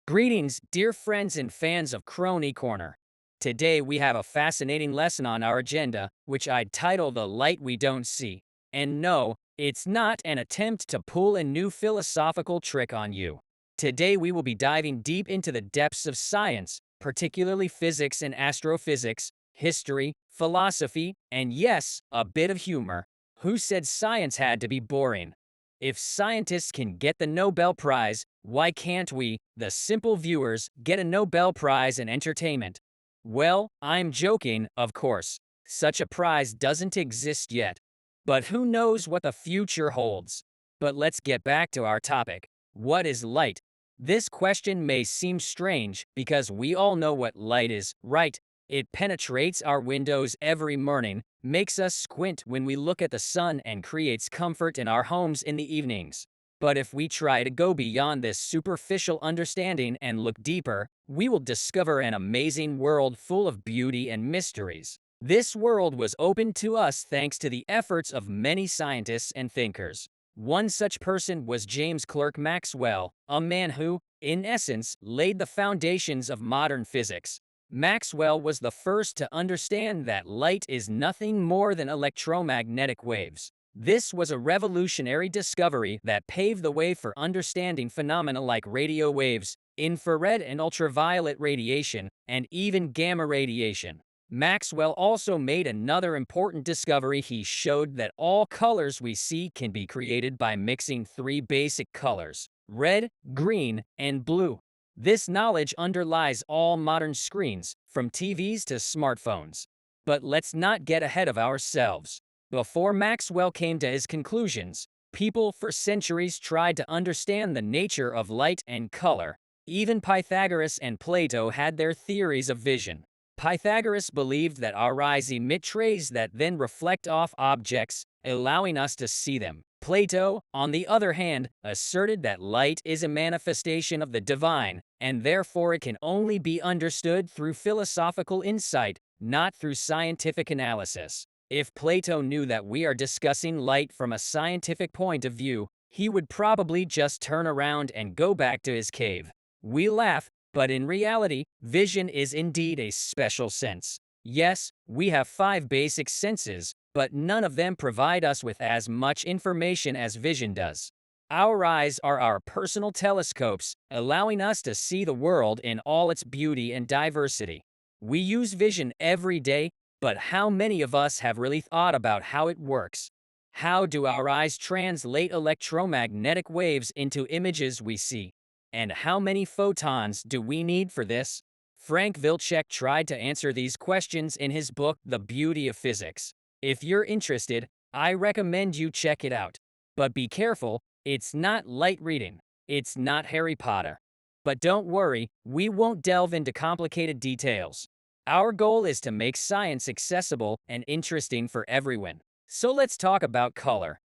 Greetings, dear friends and fans of Chroni Corner. Today we have a fascinating lesson on our agenda, which I'd title The Light We Don't See. And no, it's not an attempt to pull a new philosophical trick on you. Today we will be diving deep into the depths of science, particularly physics and astrophysics, history, philosophy, and yes, a bit of humor. Who said science had to be boring? If scientists can get the Nobel Prize, why can't we, the simple viewers, get a Nobel Prize in entertainment? Well, I'm joking, of course. Such a prize doesn't exist yet. But who knows what the future holds? But let's get back to our topic. What is light? This question may seem strange because we all know what light is, right? It penetrates our windows every morning, makes us squint when we look at the sun, and creates comfort in our homes in the evenings. But if we try to go beyond this superficial understanding and look deeper, we will discover an amazing world full of beauty and mysteries. This world was opened to us thanks to the efforts of many scientists and thinkers. One such person was James Clerk Maxwell, a man who, in essence, laid the foundations of modern physics. Maxwell was the first to understand that light is nothing more than electromagnetic waves. This was a revolutionary discovery that paved the way for understanding phenomena like radio waves, infrared and ultraviolet radiation, and even gamma radiation. Maxwell also made another important discovery. He showed that all colors we see can be created by mixing three basic colors: red, green, and blue. This knowledge underlies all modern screens, from TVs to smartphones. But let's not get ahead of ourselves. Before Maxwell came to his conclusions, people for centuries tried to understand the nature of light and color. Even Pythagoras and Plato had their theories of vision. Pythagoras believed that our eyes emit rays that then reflect off objects, allowing us to see them. Plato, on the other hand, asserted that light is a manifestation of the divine, and therefore it can only be understood through philosophical insight, not through scientific analysis. If Plato knew that we are discussing light from a scientific point of view, he would probably just turn around and go back to his cave. We laugh, but in reality, vision is indeed a special sense. Yes, we have 5 basic senses, but none of them provide us with as much information as vision does. Our eyes are our personal telescopes, allowing us to see the world in all its beauty and diversity. We use vision every day, but how many of us have really thought about how it works? How do our eyes translate electromagnetic waves into images we see? And how many photons do we need for this? Frank Wilczek tried to answer these questions in his book, The Beauty of Physics. If you're interested, I recommend you check it out. But be careful, it's not light reading. It's not Harry Potter. But don't worry, we won't delve into complicated details. Our goal is to make science accessible and interesting for everyone. So let's talk about color.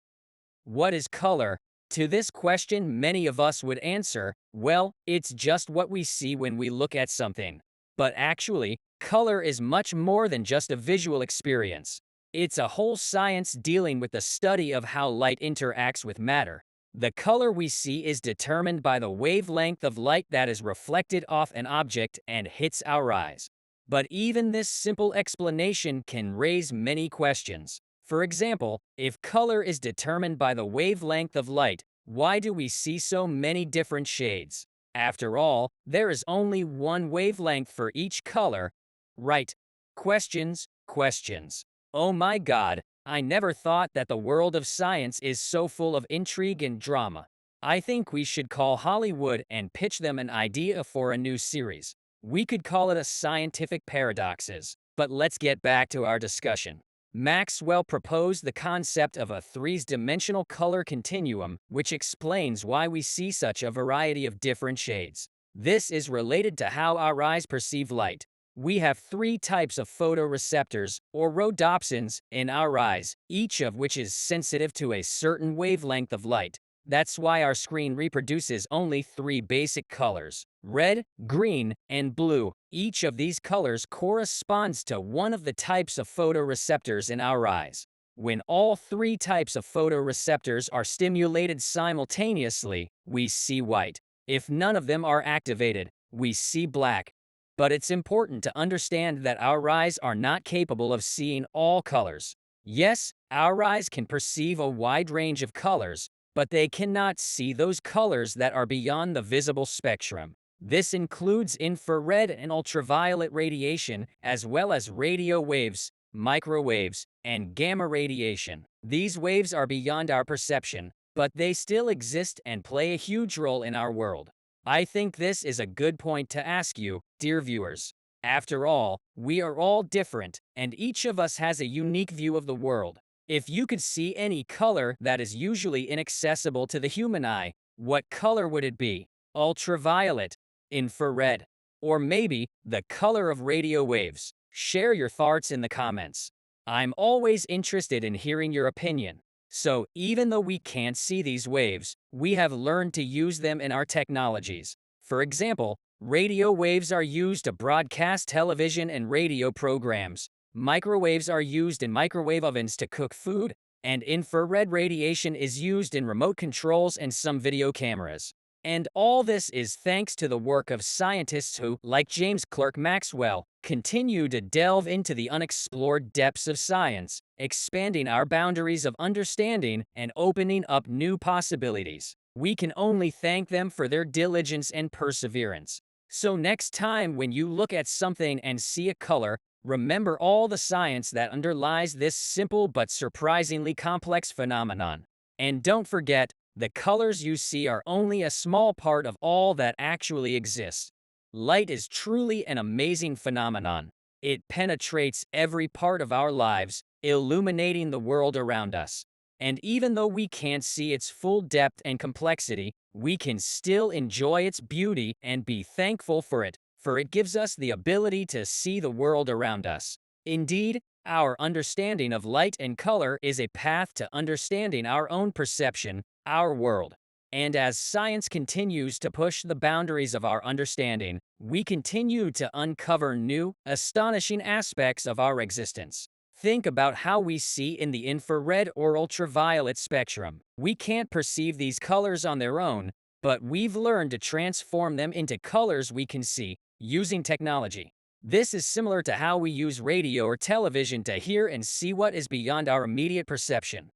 What is color? To this question, many of us would answer, well, it's just what we see when we look at something. But actually, color is much more than just a visual experience. It's a whole science dealing with the study of how light interacts with matter. The color we see is determined by the wavelength of light that is reflected off an object and hits our eyes. But even this simple explanation can raise many questions. For example, if color is determined by the wavelength of light, why do we see so many different shades? After all, there is only one wavelength for each color, right? Questions, questions. Oh my God, I never thought that the world of science is so full of intrigue and drama. I think we should call Hollywood and pitch them an idea for a new series. We could call it a scientific paradoxes. But let's get back to our discussion. Maxwell proposed the concept of a three-dimensional color continuum, which explains why we see such a variety of different shades. This is related to how our eyes perceive light. We have 3 types of photoreceptors, or rhodopsins, in our eyes, each of which is sensitive to a certain wavelength of light. That's why our screen reproduces only 3 basic colors: red, green, and blue. Each of these colors corresponds to one of the types of photoreceptors in our eyes. When all 3 types of photoreceptors are stimulated simultaneously, we see white. If none of them are activated, we see black. But it's important to understand that our eyes are not capable of seeing all colors. Yes, our eyes can perceive a wide range of colors, but they cannot see those colors that are beyond the visible spectrum. This includes infrared and ultraviolet radiation, as well as radio waves, microwaves, and gamma radiation. These waves are beyond our perception, but they still exist and play a huge role in our world. I think this is a good point to ask you, dear viewers. After all, we are all different, and each of us has a unique view of the world. If you could see any color that is usually inaccessible to the human eye, what color would it be? Ultraviolet, infrared, or maybe the color of radio waves? Share your thoughts in the comments. I'm always interested in hearing your opinion. So, even though we can't see these waves, we have learned to use them in our technologies. For example, radio waves are used to broadcast television and radio programs. Microwaves are used in microwave ovens to cook food, and infrared radiation is used in remote controls and some video cameras. And all this is thanks to the work of scientists who, like James Clerk Maxwell, continue to delve into the unexplored depths of science, expanding our boundaries of understanding and opening up new possibilities. We can only thank them for their diligence and perseverance. So next time when you look at something and see a color, remember all the science that underlies this simple but surprisingly complex phenomenon. And don't forget, the colors you see are only a small part of all that actually exists. Light is truly an amazing phenomenon. It penetrates every part of our lives, illuminating the world around us. And even though we can't see its full depth and complexity, we can still enjoy its beauty and be thankful for it gives us the ability to see the world around us. Indeed, our understanding of light and color is a path to understanding our own perception, our world. And as science continues to push the boundaries of our understanding, we continue to uncover new, astonishing aspects of our existence. Think about how we see in the infrared or ultraviolet spectrum. We can't perceive these colors on their own, but we've learned to transform them into colors we can see using technology. This is similar to how we use radio or television to hear and see what is beyond our immediate perception.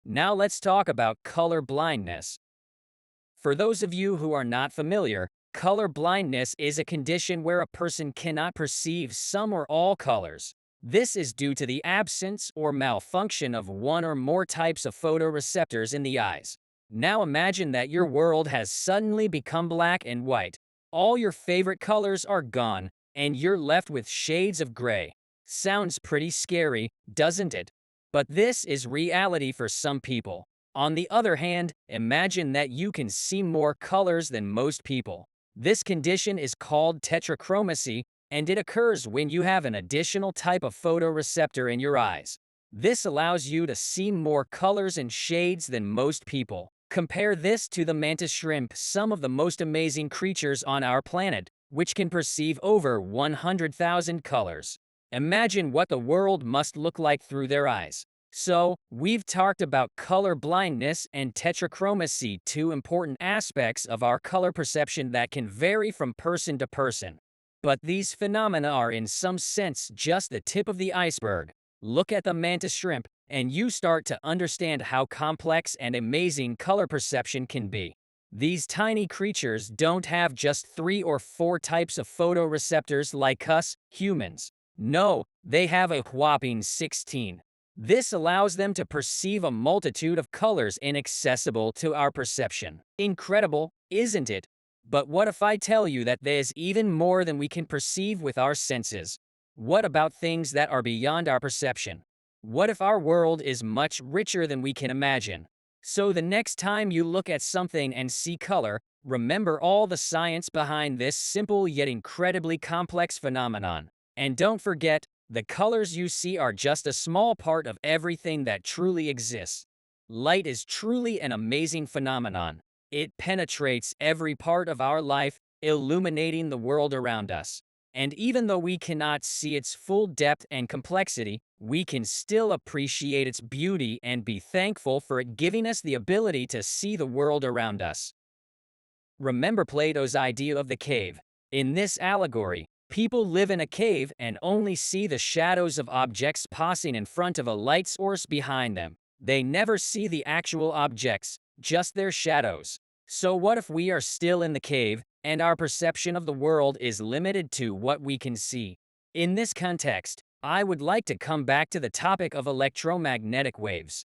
Now let's talk about color blindness. For those of you who are not familiar, color blindness is a condition where a person cannot perceive some or all colors. This is due to the absence or malfunction of one or more types of photoreceptors in the eyes. Now imagine that your world has suddenly become black and white. All your favorite colors are gone, and you're left with shades of gray. Sounds pretty scary, doesn't it? But this is reality for some people. On the other hand, imagine that you can see more colors than most people. This condition is called tetrachromacy, and it occurs when you have an additional type of photoreceptor in your eyes. This allows you to see more colors and shades than most people. Compare this to the mantis shrimp, some of the most amazing creatures on our planet, which can perceive over 100,000 colors. Imagine what the world must look like through their eyes. So, we've talked about color blindness and tetrachromacy, two important aspects of our color perception that can vary from person to person. But these phenomena are in some sense just the tip of the iceberg. Look at the mantis shrimp, and you start to understand how complex and amazing color perception can be. These tiny creatures don't have just 3 or 4 types of photoreceptors like us, humans. No, they have a whopping 16. This allows them to perceive a multitude of colors inaccessible to our perception. Incredible, isn't it? But what if I tell you that there's even more than we can perceive with our senses? What about things that are beyond our perception? What if our world is much richer than we can imagine? So the next time you look at something and see color, remember all the science behind this simple yet incredibly complex phenomenon. And don't forget, the colors you see are just a small part of everything that truly exists. Light is truly an amazing phenomenon. It penetrates every part of our life, illuminating the world around us. And even though we cannot see its full depth and complexity, we can still appreciate its beauty and be thankful for it giving us the ability to see the world around us. Remember Plato's idea of the cave. In this allegory, people live in a cave and only see the shadows of objects passing in front of a light source behind them. They never see the actual objects, just their shadows. So what if we are still in the cave, and our perception of the world is limited to what we can see? In this context, I would like to come back to the topic of electromagnetic waves.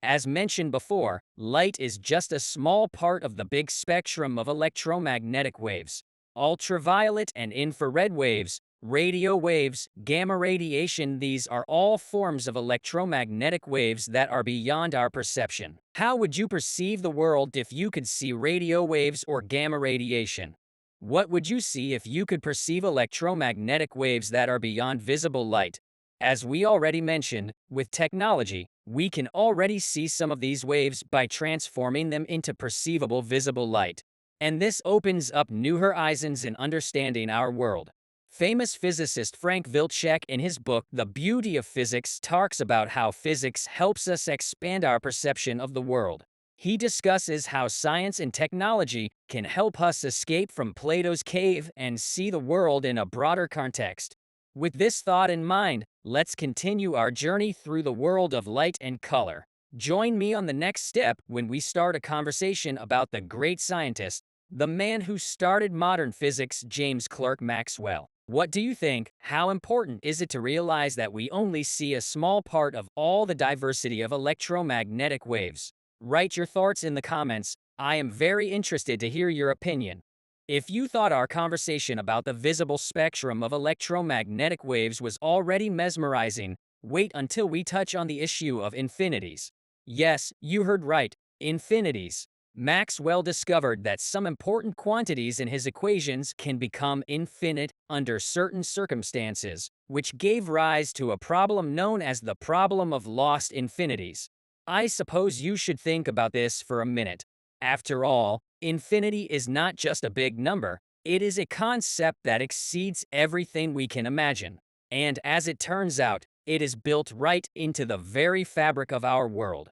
As mentioned before, light is just a small part of the big spectrum of electromagnetic waves. Ultraviolet and infrared waves, radio waves, gamma radiation, these are all forms of electromagnetic waves that are beyond our perception. How would you perceive the world if you could see radio waves or gamma radiation? What would you see if you could perceive electromagnetic waves that are beyond visible light? As we already mentioned, with technology, we can already see some of these waves by transforming them into perceivable visible light. And this opens up new horizons in understanding our world. Famous physicist Frank Wilczek, in his book The Beauty of Physics, talks about how physics helps us expand our perception of the world. He discusses how science and technology can help us escape from Plato's cave and see the world in a broader context. With this thought in mind, let's continue our journey through the world of light and color. Join me on the next step when we start a conversation about the great scientist, the man who started modern physics, James Clerk Maxwell. What do you think? How important is it to realize that we only see a small part of all the diversity of electromagnetic waves? Write your thoughts in the comments. I am very interested to hear your opinion. If you thought our conversation about the visible spectrum of electromagnetic waves was already mesmerizing, wait until we touch on the issue of infinities. Yes, you heard right, infinities. Maxwell discovered that some important quantities in his equations can become infinite under certain circumstances, which gave rise to a problem known as the problem of lost infinities. I suppose you should think about this for a minute. After all, infinity is not just a big number, it is a concept that exceeds everything we can imagine. And as it turns out, it is built right into the very fabric of our world.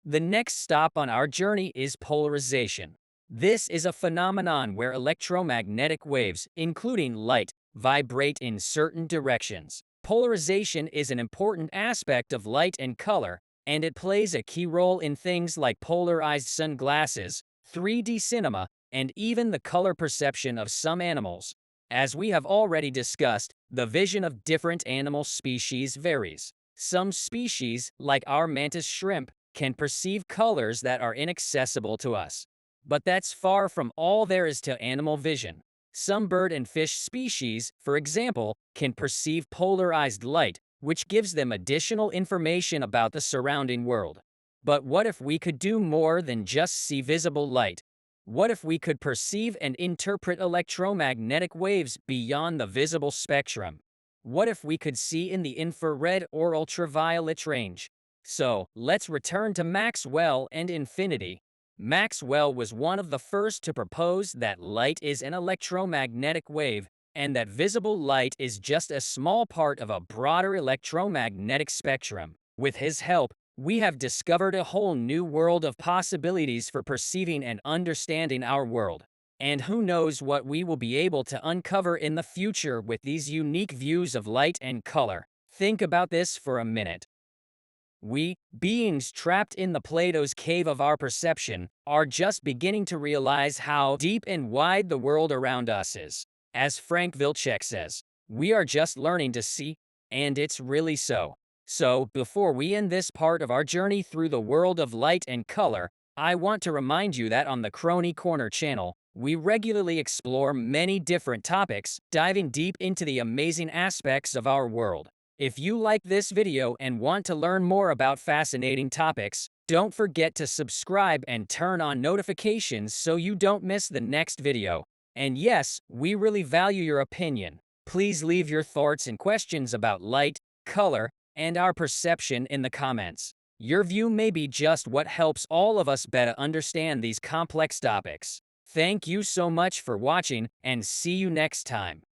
The next stop on our journey is polarization. This is a phenomenon where electromagnetic waves, including light, vibrate in certain directions. Polarization is an important aspect of light and color, and it plays a key role in things like polarized sunglasses, 3D cinema, and even the color perception of some animals. As we have already discussed, the vision of different animal species varies. Some species, like our mantis shrimp, can perceive colors that are inaccessible to us. But that's far from all there is to animal vision. Some bird and fish species, for example, can perceive polarized light, which gives them additional information about the surrounding world. But what if we could do more than just see visible light? What if we could perceive and interpret electromagnetic waves beyond the visible spectrum? What if we could see in the infrared or ultraviolet range? So, let's return to Maxwell and infinity. Maxwell was one of the first to propose that light is an electromagnetic wave, and that visible light is just a small part of a broader electromagnetic spectrum. With his help, we have discovered a whole new world of possibilities for perceiving and understanding our world. And who knows what we will be able to uncover in the future with these unique views of light and color. Think about this for a minute. We, beings trapped in the Plato's cave of our perception, are just beginning to realize how deep and wide the world around us is. As Frank Wilczek says, we are just learning to see, and it's really so. So, before we end this part of our journey through the world of light and color, I want to remind you that on the Chroni Corner channel, we regularly explore many different topics, diving deep into the amazing aspects of our world. If you like this video and want to learn more about fascinating topics, don't forget to subscribe and turn on notifications so you don't miss the next video. And yes, we really value your opinion. Please leave your thoughts and questions about light, color, and our perception in the comments. Your view may be just what helps all of us better understand these complex topics. Thank you so much for watching, and see you next time.